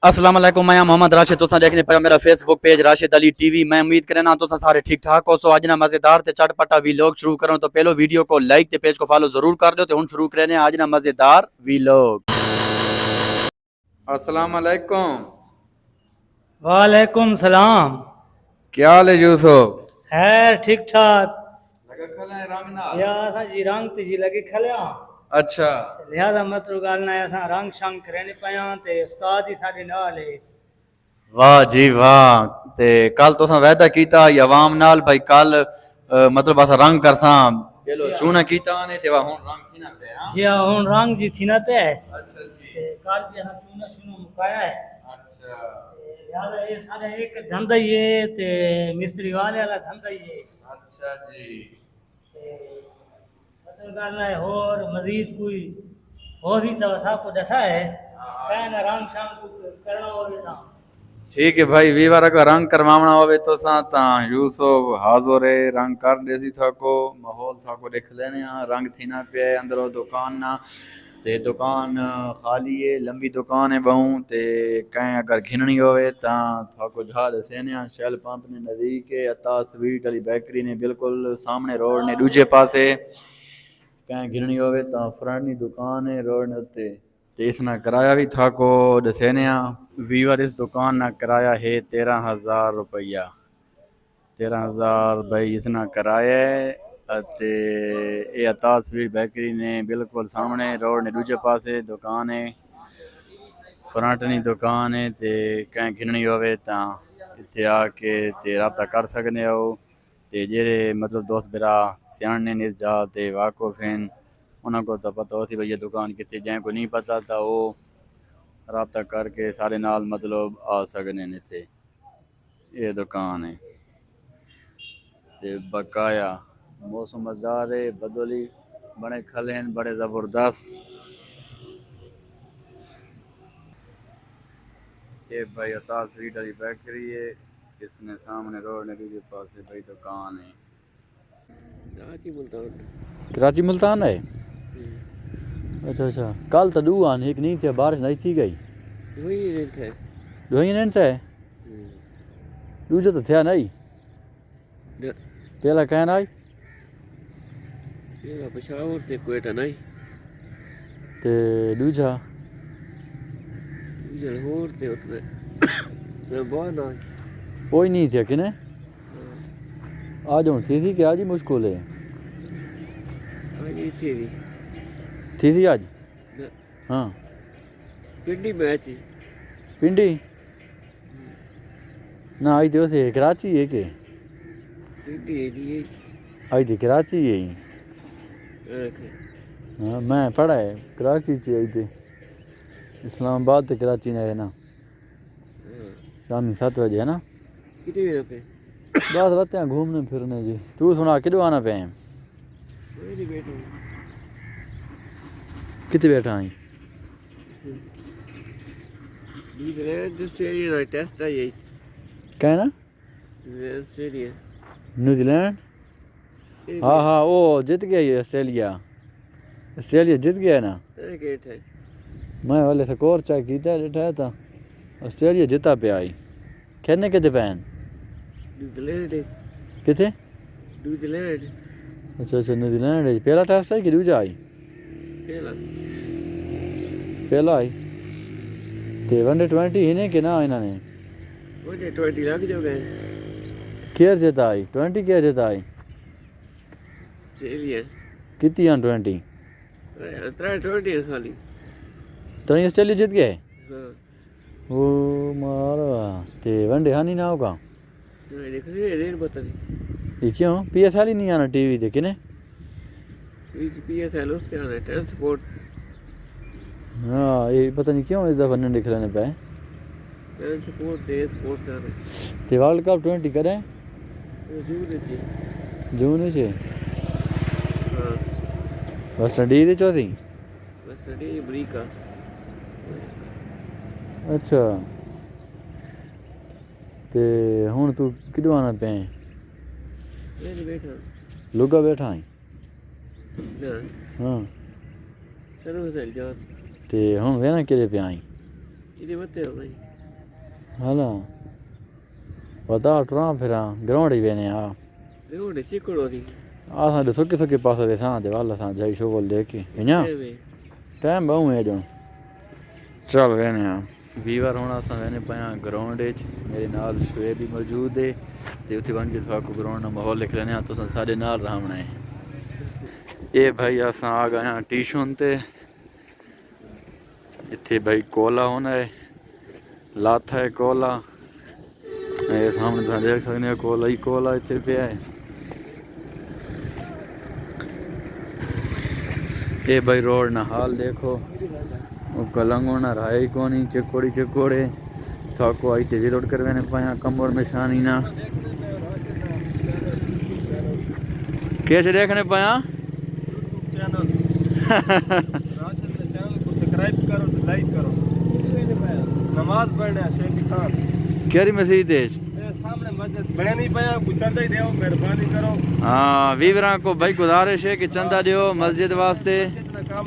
अस्सलाम वालेकुम, मैं मोहम्मद राशिद। तुसा देखने पाया मेरा Facebook page Rashid Ali TV. मैं उम्मीद करे ना तुसा सारे ठीक ठाक हो। सो आज ना मजेदार ते चटपटा वीलॉग शुरू करो तो पहलो वीडियो को लाइक ते पेज को फॉलो जरूर कर दो। तो हुन शुरू करे आज ना मजेदार वीलॉग। अस्सलाम वालेकुम। वालेकुम सलाम। क्या हाल है यूसुफ? खैर ठीक ठाक। लगा खला है रंग ना। या असां जी रंग ते जी लगे खलिया अच्छा। लिहाजा मतलब गाल ना असां रंग शंग करने पया ते उस्ताद ही साडे नाल है। वाह जी वाह। ते कल तुसा वादा कीता अवाम नाल भाई कल मतलब असा रंग करसा चलो चूना कीता ने ते हुन रंग थी ना पे। हां जी हुन रंग जी थी ना पे है अच्छा जी। ते कल जी हम चूना शुना मुकाया है। अच्छा ते लिहाजा ये साडा एक धंधा ही है ते मिस्त्री वाले वाला धंधा ही है। अच्छा जी। ते मतलब गाल ना और मजीद कोई और ही तो को दसा है कहना रंग शंग करना हो ना। ठीक है भाई वीवार का रंग करवाना होवे तो सा ता यूसुफ हाजिर है रंग कर देसी थाको माहौल थाको देख लेने रंग थी ना पे अंदर दुकान ना ते दुकान खाली है लंबी दुकान है बहु ते कहीं अगर घिननी होवे ता थाको झा दसेने शैल पंप ने नजदीक है अता स्वीट वाली बेकरी ने बिल्कुल सामने रोड ने दूजे पासे कहीं घिननी होवे ता फ्रंट नी दुकान है रोड ने उत्ते ते इसना किराया भी थाको दसेने वीवर इस दुकान ना किराया है 13,000 रुपया। 13,000 भाई इसना किराया है। ते ये अता स्वीट बेकरी ने बिल्कुल सामने रोड ने दूजे पासे दुकान है फ्रंट नी दुकान है ते कहीं घिननी होवे ता इत्थे आके ते रब्ता कर सकने हो ते जेरे मतलब दोस्त मेरा सियाने ने इस जा ते वाकुफ हैं उन्होंने को तो पता हो सी भाई ये दुकान कितने जाए को नहीं पता था वो रब्ता करके सारे नाल मतलब आ सकने ने थे ये दुकान है ते बकाया मौसम मज़ेदार है बदली बड़े खले हैं बड़े ज़बरदस्त। ये भाई अता स्वीट वाली फैक्ट्री है इसने सामने रोड ने दूसरे पास भाई दुकान है। कराची मुल्तान। कराची मुल्तान है। अच्छा अच्छा कल तो दू आन एक नहीं थे बारिश नहीं थी गई वही रेट है। दोही नहीं थे दूजे तो थे नहीं पहला कहना आई ये पेशावर ते कोयटा नहीं ते दूजा ये होर ते उतने मैं बहुत ना कोई नहीं थे कि ने आज हूँ थी कि आज ही मुश्किल है आज ये थी आज। हाँ पिंडी मैच पिंडी ना आई तो थे कराची है के पिंडी है ये आई थी कराची है ओके। हाँ मैं पढ़ा है कराची से आई थी इस्लामाबाद से कराची ने है ना शामी 7 बजे है ना कितने बजे पे बस बत्ते हैं घूमने फिरने जी। तू सुना किधर आना पे मेरी बेटी कितने बैठा आई न्यूजीलैंड ऑस्ट्रेलिया ना टेस्ट है ये क्या ना ऑस्ट्रेलिया न्यूजीलैंड। हाँ हाँ वो जीत गया ये ऑस्ट्रेलिया ऑस्ट्रेलिया जीत गया ना। गेट है मैं वाले से कोर चेक किया बैठा था ऑस्ट्रेलिया जीता पे आई खेलने कितने पैन न्यूजीलैंड कितने। न्यूजीलैंड अच्छा अच्छा न्यूजीलैंड पहला टेस्ट है कि दूजा आई पहला पहला आई ते वनडे 20 ही ने कि ना इन्होंने वनडे 20 लग जो गए केयर जीता आई 20 केयर जीता आई ऑस्ट्रेलिया कितनी 20 20 खाली तो ऑस्ट्रेलिया जीत गए। हाँ वो मारा ते वनडे हानि ना होगा देख रहे रेट बता नहीं ये क्यों PSL ही नहीं आना टीवी पे किने PSL उससे आना है ट्रांसपोर्ट। हाँ ये पता नहीं क्यों इस दफा नहीं दिखलाने पे ट्रांसपोर्ट दे स्पोर्ट आना है ते वर्ल्ड कप 20 करें जून से हाँ बस डी दे चौथी। बस अड़ी अमरीका अच्छा ते हुन तू किदों आना पे मैं बैठा लुगा बैठा आई ना हाँ चलो चल जा ते हुन वेना केड़े पे आई इधे मत हो भाई हला पता ट्रा फिर ग्राउंड ही वेने आ रोड चिकड़ो थी असां सुके सुके पासे ते सां ते वाला सां जाई शोगल लेके इना टाइम बहु है जो चल वेने आ वीवर हुण असां वेने पिया ग्राउंड च मेरे नाल शुएब भी मौजूद है ते उत्थे बन के थोड़ा ग्राउंड का माहौल लिख लेने तो साढ़े नाल रहना है ये भाई असां आ गए हैं टीशून ते इत्थे भाई कोला होना है लाथा है कोला ये सामने तुम देख सकते हो कोला ही कोला इत्थे पे है ये भाई रोड ना हाल देखो वो कलंग होना रहा ही कोनी चकोड़ी चकोड़े थाको आई ते विरोध करवाने पाया कमर में शानी ना कैसे देखने पाया सब्सक्राइब करो लाइक करो नमाज पढ़ना शेख खान केरी मस्जिद है सामने मस्जिद बने नहीं पाया कुछ चंदा ही दो मेहरबानी करो हाँ वीवरा को भाई गुजारिश है कि चंदा दियो मस्जिद वास्ते काम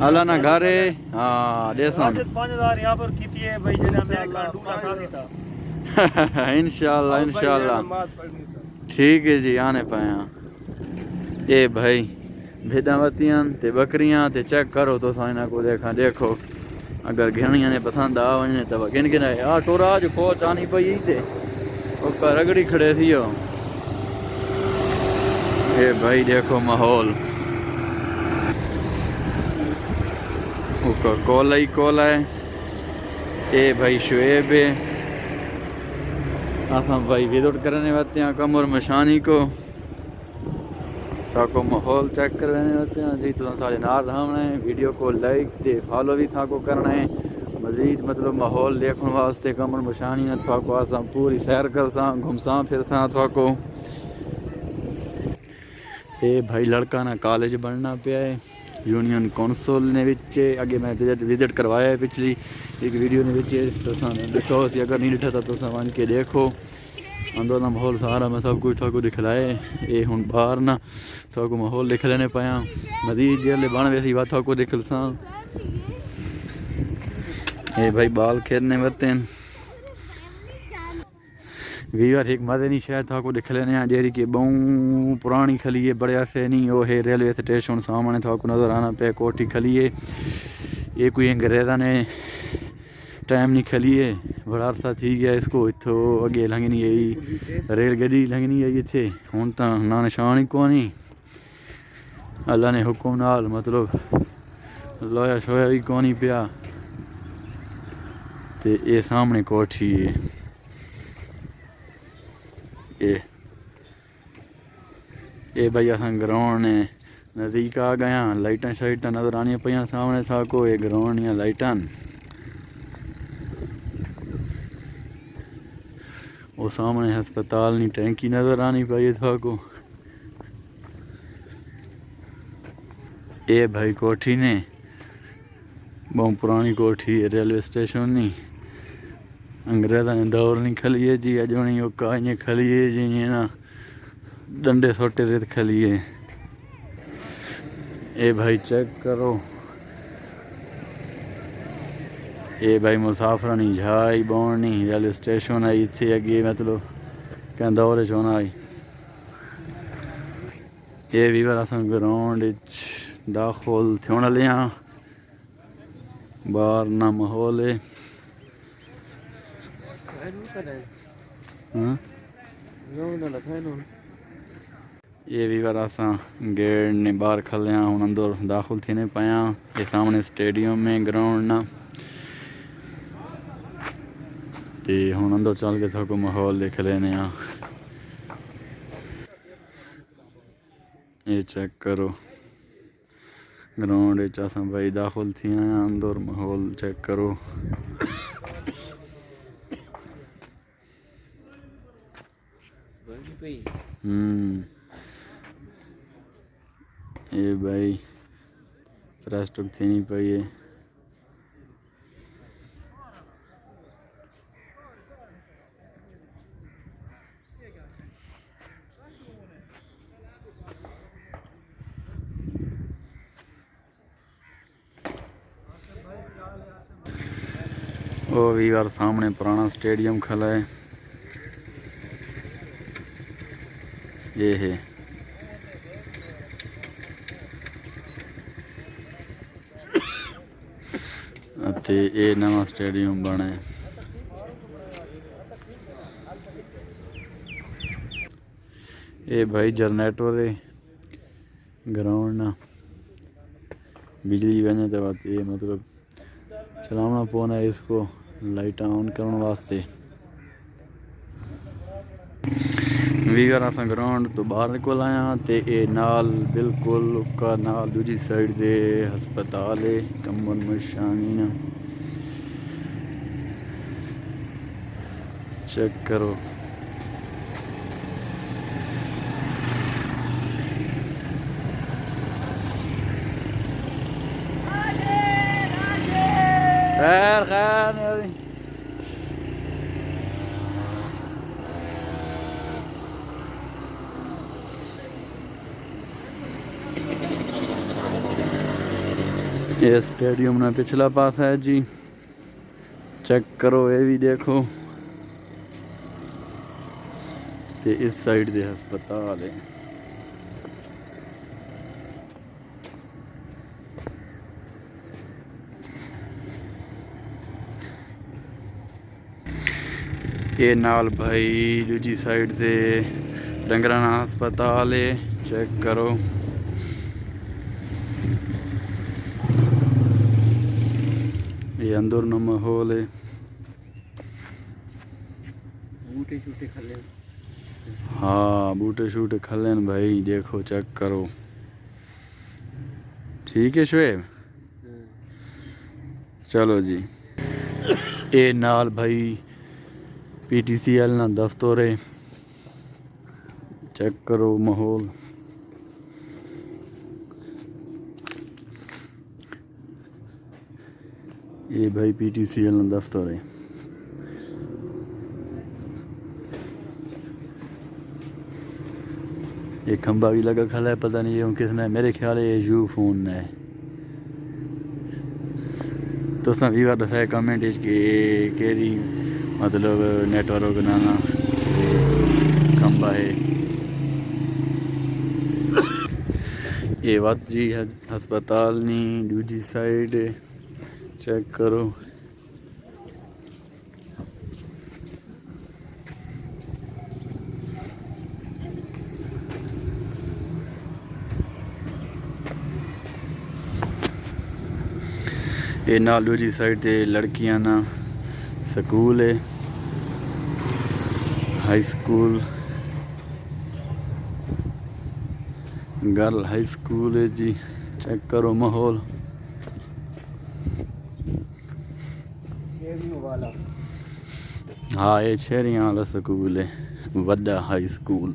अल्लाह ना घर है हाँ देसा 5000 यहाँ पर की है भाई जने हमने डूला खा था इंशाल्लाह इंशाल्लाह ठीक है जी आने पाया ये भाई भेड़ा वतियां ते बकरियां ते चेक करो तो साइना को देखा देखो अगर घणियां ने पसंद आ वने तो गिन गिन आ टोरा जो कोच आनी पई ते ओ रगड़ी खड़े थी हो ये भाई देखो माहौल कोला ही कोला है ये भाई शुएब है असां भाई विजिट करने आते हैं कमर मशानी को थाको माहौल चेक करने आते हैं जी तुम सारे नाल रहना है वीडियो को लाइक ते फॉलो भी थाको करना है मजीद मतलब माहौल देखने वास्ते कमर मशानी ने थाको असां पूरी सैर कर सां घुमसां फिर सां थाको ये भाई लड़का ना कॉलेज बनना पे है यूनियन कौंसल ने विच अगे मैं विजिट करवाया है पिछली एक वीडियो ने विच तो देखो सी अगर नहीं दिखा तो वन के देखो अंदर ना माहौल सारा मैं सब कुछ थाको दिखलाए ये हुन बाहर ना थाको माहौल दिख लेने पाया मजीद जेले बन वैसी बात थाको दिखल सा ये भाई बाल खेलने वते वीवर एक मजे नहीं शायद थाको दिख लेने जेरी की बहु पुरानी खली है बड़े अरसे नहीं वो है रेलवे स्टेशन सामने थाको नज़र आना पे कोठी खली है ये कोई अंग्रेज़ा ने टाइम नहीं खली है बड़ा अरसा थी गया इसको इतो अगे लंघनी है रेलगड्डी लंघनी है इतने हूँ तो ना निशान ही कोनी अल्लाह ने हुक्म नाल मतलब लोया शोया भी कोनी पिया ते ये सामने कोठी है ये भाई असां ग्राउंड ने नज़दीक आ गया लाइटां शाइटां नज़र आनी पियां सामने थाको ये ग्राउंड या लाइटां वो सामने हस्पताल नी टैंकी नज़र आनी पई थाको ये भाई कोठी ने बहुत पुरानी कोठी है रेलवे स्टेशन नी अंग्रेज़ा ने दौर नहीं खली है जी अजोनी काई खली है जी ना डंडे सोटे रेत खली है ये भाई चेक करो ये भाई मुसाफरानी झाई बोनी रेलवे स्टेशन आई इतने अगे मतलब क्या दौरे चोना आई ये भी बार अस ग्राउंड दाखिल थियण लिया बाहर ना माहौल है ये भी बार असां गेट ने बाहर खलिया हूँ अंदर दाखिल थी नहीं पाया ये सामने स्टेडियम में ग्राउंड ना ते हूँ अंदर चल के थोड़ा माहौल देख लेने ये चेक करो ग्राउंड असां भाई दाखिल थी आया अंदर माहौल चेक करो ये भाई फ्रेश टुक थी नहीं पाई है वो वीवर सामने पुराना स्टेडियम खड़ा है, ये है। ਅਤੇ ਇਹ ਨਵਾਂ ਸਟੇਡੀਅਮ ਬਣਿਆ। ये भाई जनरेटर है ग्राउंड ना बिजली वजह तो बात ये मतलब चलाना पौना है इसको लाइट ऑन करने वास्ते। वीगर असा ग्राउंड तो बाहर निकल आया ते ये नाल बिल्कुल का नाल दूजी साइड दे हस्पताल है कमन मशानी ना चेक करो। खैर खैर ये स्टेडियम ना पिछला पास है जी, चेक करो ये भी देखो। ते इस साइड दे हस्पताल है। ये नाल भाई दूजी साइड से डंगराना हस्पताल है, चेक करो। ये अंदर ना माहौल है, बूटे शूटे खले। हाँ बूटे शूटे खले भाई, देखो चेक करो। ठीक है शुएब, चलो जी। ये नाल भाई PTCL ना दफ्तर है, चेक करो माहौल। ये भाई PTCL ना दफ्तर है। ये खंबा भी लगा खड़ा है, पता नहीं ये किसने है, मेरे ख्याल है ये यू फोन है। तो वीवर दसाए कमेंट केरी मतलब नेटवर्क नाना खंबा है। ये बात जी हस्पताल नी दूजी साइड चेक करो। ये नाल दूजी साइड ते लड़कियां ना स्कूल है, high school girl high school है जी, चेक करो माहौल। हाँ ये शहरियां वाला स्कूल है, वड्डा हाई स्कूल।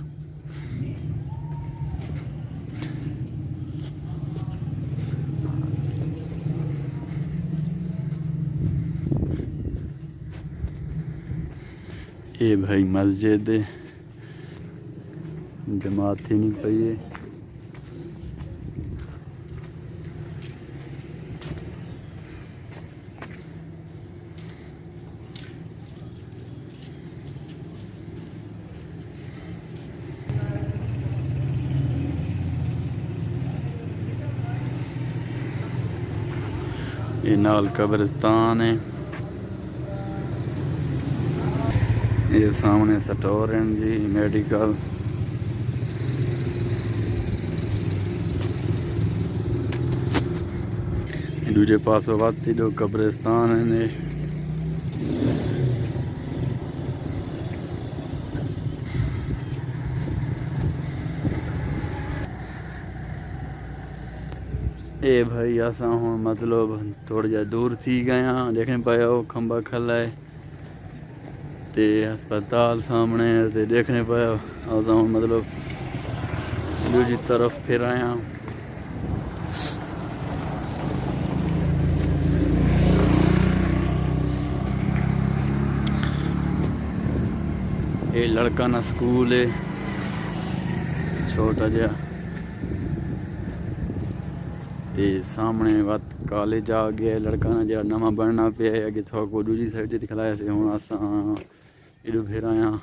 ये भाई मस्जिद है, जमात ही नहीं पई है। ये नाल कब्रिस्तान है, ये सामने स्टोर है जी मेडिकल। दूजे पास वाती दो कब्रिस्तान है। ये भाई असा हूँ मतलब थोड़ा जा दूर थी गया, देखने पाया वो खंबा खला है ते हस्पताल सामने है, ते देखने पाया असा हूँ मतलब दूजी तरफ फिर आया। ये लड़का ना स्कूल है छोटा जा। ਤੇ ਸਾਹਮਣੇ ਵੱਤ ਕਾਲਜ ਆ ਗਿਆ ਲੜਕਾ ਨਾ ਜਿਹੜਾ ਨਵਾਂ ਬਣਨਾ ਪਿਆ ਹੈ ਅੱਗੇ ਥੋੜਾ ਦੂਜੀ ਸਾਈਡ ਤੇ ਦਿਖਲਾਇਆ ਸੀ ਹੁਣ ਅਸਾਂ ਇਹਨੂੰ ਫੇਰ ਆਇਆ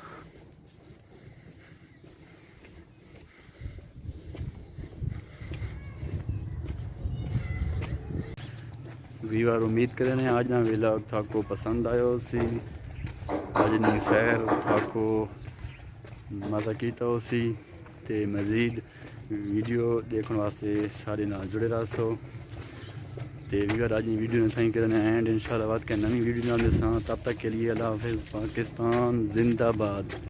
वीवर उम्मीद करें आज ना व्लॉग थाको पसंद आयो सी आज नी सैर थाको मज़ा कीता सी ते मज़ीद वीडियो देखने वास्ते सारे नाल जुड़े रहो ते वीवर आज वीडियो ने सही करने एंड इंशाल्लाह बात के नवी वीडियो नाल दसां तब तक के लिए अल्लाह हाफिज़ पाकिस्तान जिंदाबाद।